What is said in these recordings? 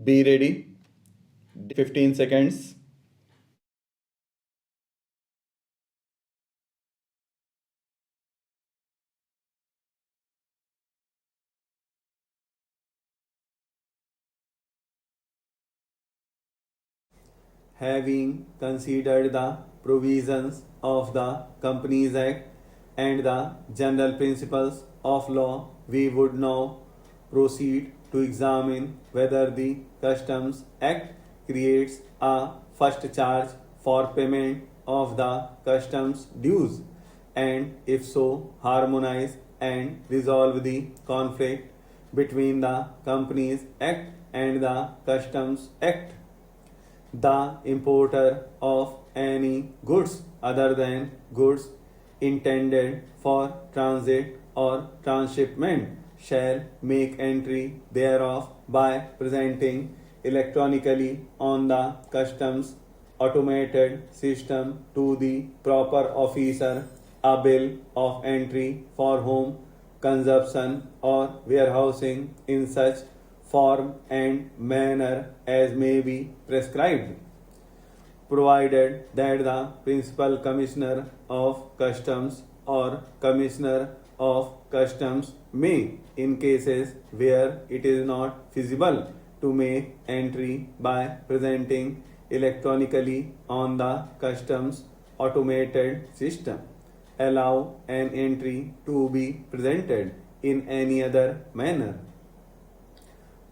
Be ready. 15 seconds. Having considered the provisions of the Companies Act and the general principles of law, we would now proceed to examine whether the Customs Act creates a first charge for payment of the customs dues, and if so, harmonize and resolve the conflict between the Companies Act and the Customs Act. The importer of any goods other than goods intended for transit or transshipment shall make entry thereof by presenting electronically on the customs automated system to the proper officer a bill of entry for home consumption or warehousing in such form and manner as may be prescribed, provided that the Principal Commissioner of Customs or Commissioner of Customs may, in cases where it is not feasible to make entry by presenting electronically on the customs automated system, allow an entry to be presented in any other manner,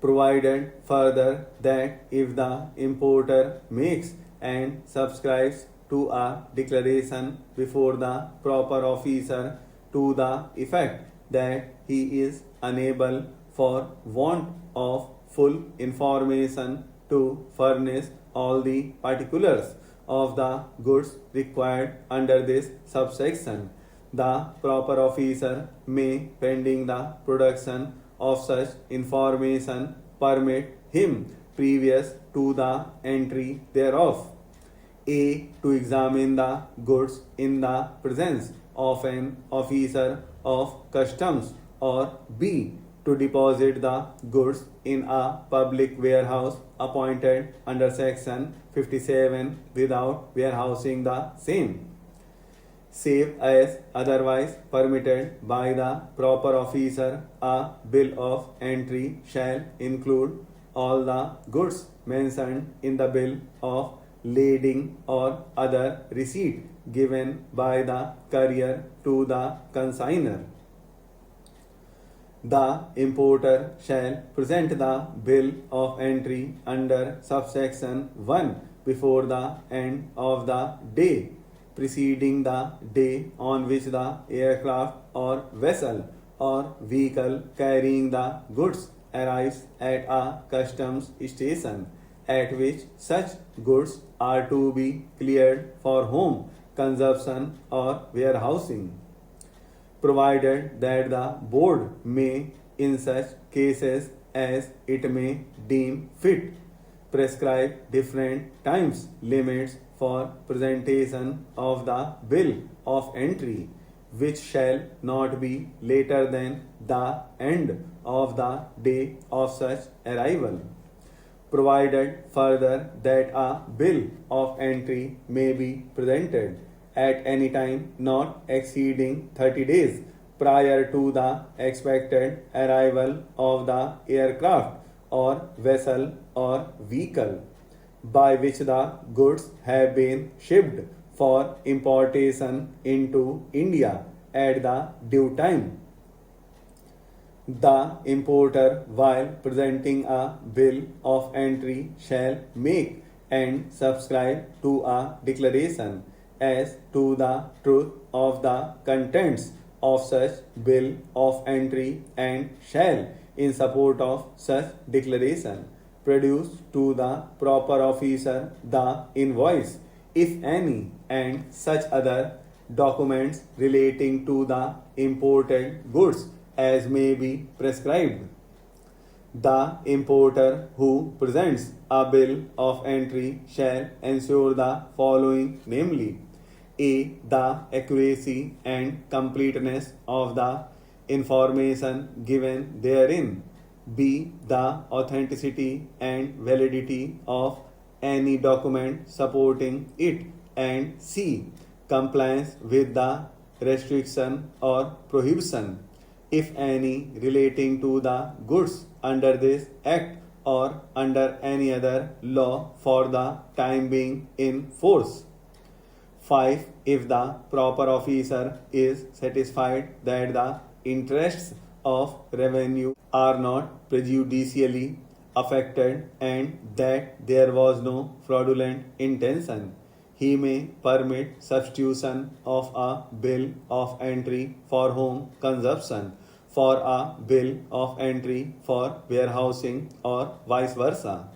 provided further that if the importer makes and subscribes to a declaration before the proper officer to the effect that he is unable for want of full information to furnish all the particulars of the goods required under this subsection, the proper officer may, pending the production of such information, permit him previous to the entry thereof, A. to examine the goods in the presence of an officer of customs, or B. to deposit the goods in a public warehouse appointed under section 57 without warehousing the same, save as otherwise permitted by the proper officer. A bill of entry shall include all the goods mentioned in the bill of lading or other receipt given by the courier to the consignor. The importer shall present the bill of entry under subsection 1 before the end of the day preceding the day on which the aircraft or vessel or vehicle carrying the goods arrives at a customs station at which such goods are to be cleared for home consumption or warehousing, provided that the board may, in such cases as it may deem fit, prescribe different times limits for presentation of the bill of entry, which shall not be later than the end of the day of such arrival, provided further that a bill of entry may be presented at any time not exceeding 30 days prior to the expected arrival of the aircraft or vessel or vehicle by which the goods have been shipped for importation into India at the due time. The importer, while presenting a bill of entry, shall make and subscribe to a declaration as to the truth of the contents of such bill of entry, and shall, in support of such declaration, produce to the proper officer the invoice, if any, and such other documents relating to the imported goods as may be prescribed. The importer who presents a bill of entry shall ensure the following, namely: A. the accuracy and completeness of the information given therein. B. The authenticity and validity of any document supporting it. And C. Compliance with the restriction or prohibition, if any, relating to the goods under this act or under any other law for the time being in force. 5. If the proper officer is satisfied that the interests of revenue are not prejudicially affected and that there was no fraudulent intention, he may permit substitution of a bill of entry for home consumption for a bill of entry for warehousing or vice versa.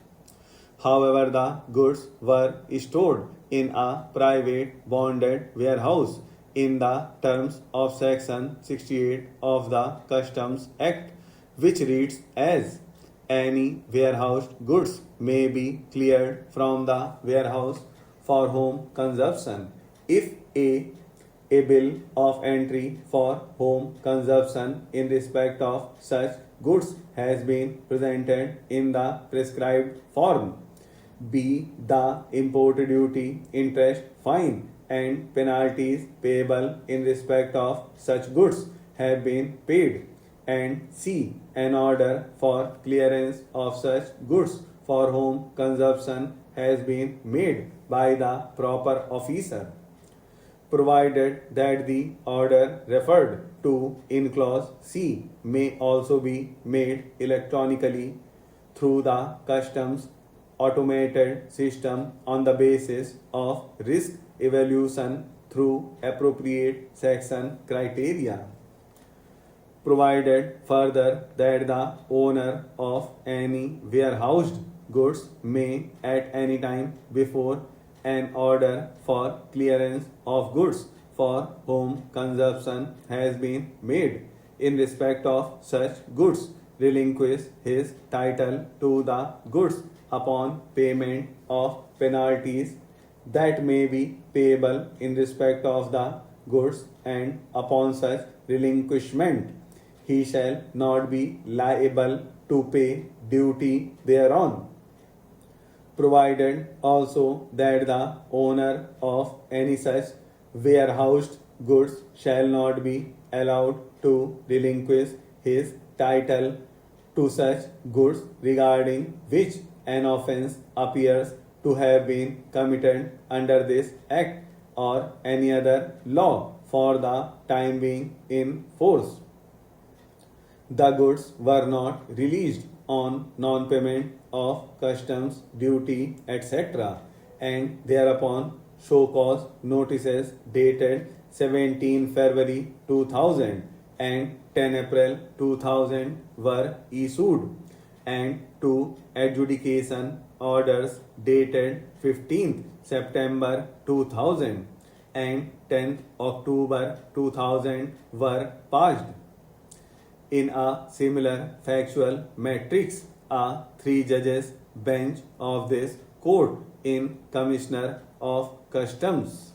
However, the goods were stored in a private bonded warehouse in the terms of Section 68 of the Customs Act, which reads as any warehoused goods may be cleared from the warehouse for home consumption if a bill of entry for home consumption in respect of such goods has been presented in the prescribed form. B. The import duty, interest, fine, and penalties payable in respect of such goods have been paid. And C. An order for clearance of such goods for home consumption has been made by the proper officer, provided that the order referred to in clause C may also be made electronically through the customs automated system on the basis of risk evaluation through appropriate section criteria, provided further that the owner of any warehoused goods may at any time before an order for clearance of goods for home consumption has been made in respect of such goods relinquish his title to the goods upon payment of penalties that may be payable in respect of the goods, and upon such relinquishment he shall not be liable to pay duty thereon, provided also that the owner of any such warehoused goods shall not be allowed to relinquish his title to such goods regarding which an offence appears to have been committed under this act or any other law for the time being in force. The goods were not released on non-payment of customs duty, etc., and thereupon show cause notices dated 17 February 2000 and 10 April 2000 were issued, and two adjudication orders dated 15th September 2000 and 10th October 2000 were passed. In a similar factual matrix, a 3 judges bench of this court in Commissioner of Customs.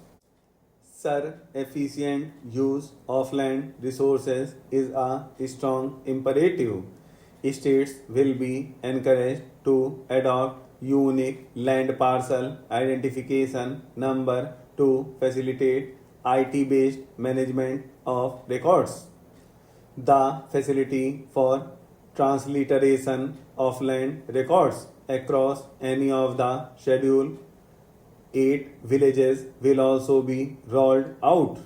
Sir, efficient use of land resources is a strong imperative. States will be encouraged to adopt unique land parcel identification number to facilitate IT-based management of records. The facility for transliteration of land records across any of the Schedule 8 villages will also be rolled out.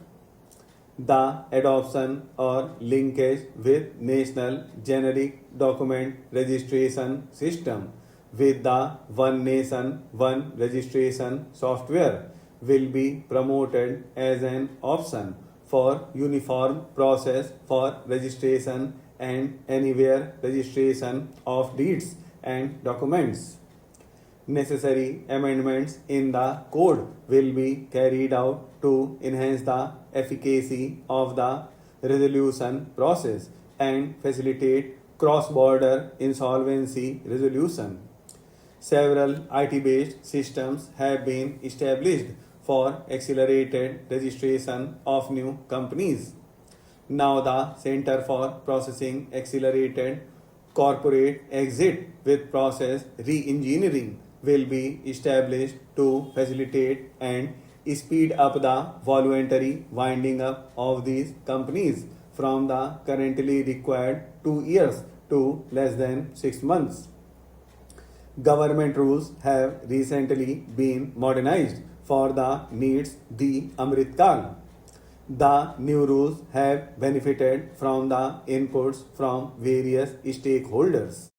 The adoption or linkage with National Generic Document Registration System with the One Nation, One Registration software will be promoted as an option for uniform process for registration and anywhere registration of deeds and documents. Necessary amendments in the code will be carried out to enhance the efficacy of the resolution process and facilitate cross-border insolvency resolution. Several IT-based systems have been established for accelerated registration of new companies. Now the Center for Processing Accelerated corporate exit with process re-engineering will be established to facilitate and speed up the voluntary winding up of these companies from the currently required 2 years to less than 6 months. Government rules have recently been modernized for the needs the Amrit Kal. The new rules have benefited from the inputs from various stakeholders.